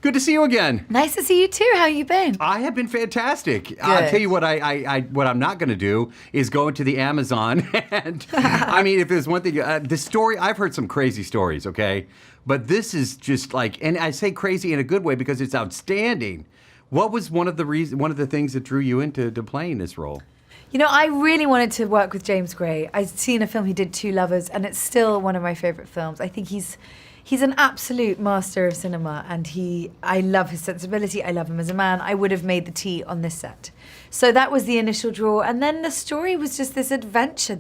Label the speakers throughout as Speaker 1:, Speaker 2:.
Speaker 1: Good to see you again.
Speaker 2: Nice to see you too. How you been?
Speaker 1: I have been fantastic. I'll tell you what what I'm not going to do is go into the Amazon and I mean, if there's one thing, the story, I've heard some crazy stories, okay? But this is just like, and I say crazy in a good way because it's outstanding. What was one of the things that drew you into playing this role?
Speaker 2: You know, I really wanted to work with James Gray. I'd seen a film he did, Two Lovers, and it's still one of my favorite films. I think he's an absolute master of cinema, and I love his sensibility. I love him as a man. I would have made the tea on this set. So that was the initial draw, and then the story was just this adventure.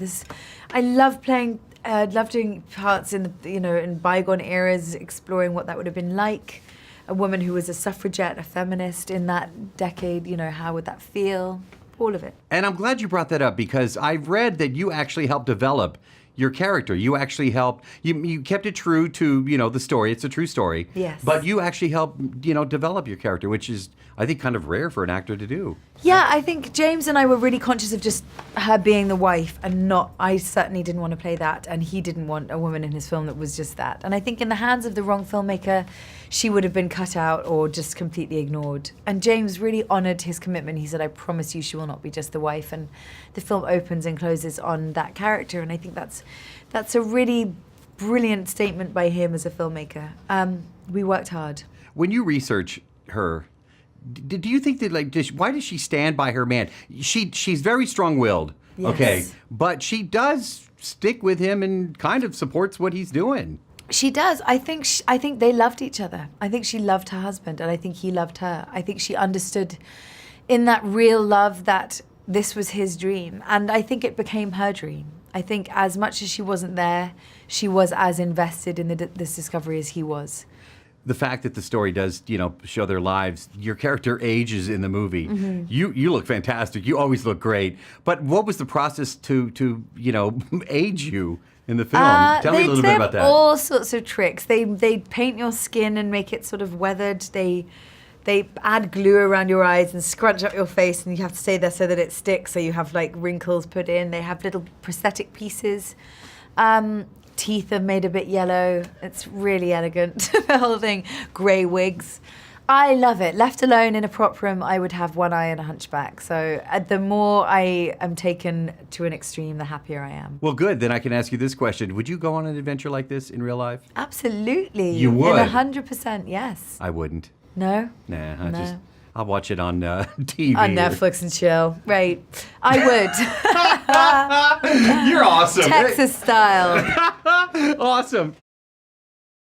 Speaker 2: I love playing. Love doing parts in bygone eras, exploring what that would have been like. A woman who was a suffragette, a feminist in that decade. How would that feel? All of it.
Speaker 1: And I'm glad you brought that up because I've read that you actually helped develop your character. You actually helped, you kept it true to, the story. It's a true story.
Speaker 2: Yes.
Speaker 1: But you actually helped, develop your character, which is, I think, kind of rare for an actor to do.
Speaker 2: Yeah, I think James and I were really conscious of just her being the wife and I certainly didn't want to play that, and he didn't want a woman in his film that was just that. And I think in the hands of the wrong filmmaker, she would have been cut out or just completely ignored. And James really honored his commitment. He said, I promise you she will not be just the wife. And the film opens and closes on that character. And I think that's a really brilliant statement by him as a filmmaker. We worked hard.
Speaker 1: When you research her, do you think that, why does she stand by her man? She's very strong-willed,
Speaker 2: yes.
Speaker 1: Okay, but she does stick with him and kind of supports what he's doing.
Speaker 2: She does. I think they loved each other. I think she loved her husband, and I think he loved her. I think she understood in that real love that this was his dream, and I think it became her dream. I think as much as she wasn't there, she was as invested in this discovery as he was.
Speaker 1: The fact that the story does, show their lives, your character ages in the movie. Mm-hmm. You look fantastic. You always look great. But what was the process to age you in the film? Tell me a little bit about that.
Speaker 2: They have all sorts of tricks. They paint your skin and make it sort of weathered. They add glue around your eyes and scrunch up your face, and you have to stay there so that it sticks. So you have wrinkles put in. They have little prosthetic pieces. Teeth are made a bit yellow. It's really elegant, the whole thing. Grey wigs. I love it. Left alone in a prop room, I would have one eye and a hunchback. So the more I am taken to an extreme, the happier I am.
Speaker 1: Well, good. Then I can ask you this question. Would you go on an adventure like this in real life?
Speaker 2: Absolutely.
Speaker 1: You would?
Speaker 2: 100%, yes.
Speaker 1: I wouldn't.
Speaker 2: No?
Speaker 1: Nah, I'll watch it on TV.
Speaker 2: On Netflix and chill. Right. I would.
Speaker 1: You're awesome.
Speaker 2: Texas style.
Speaker 1: Awesome.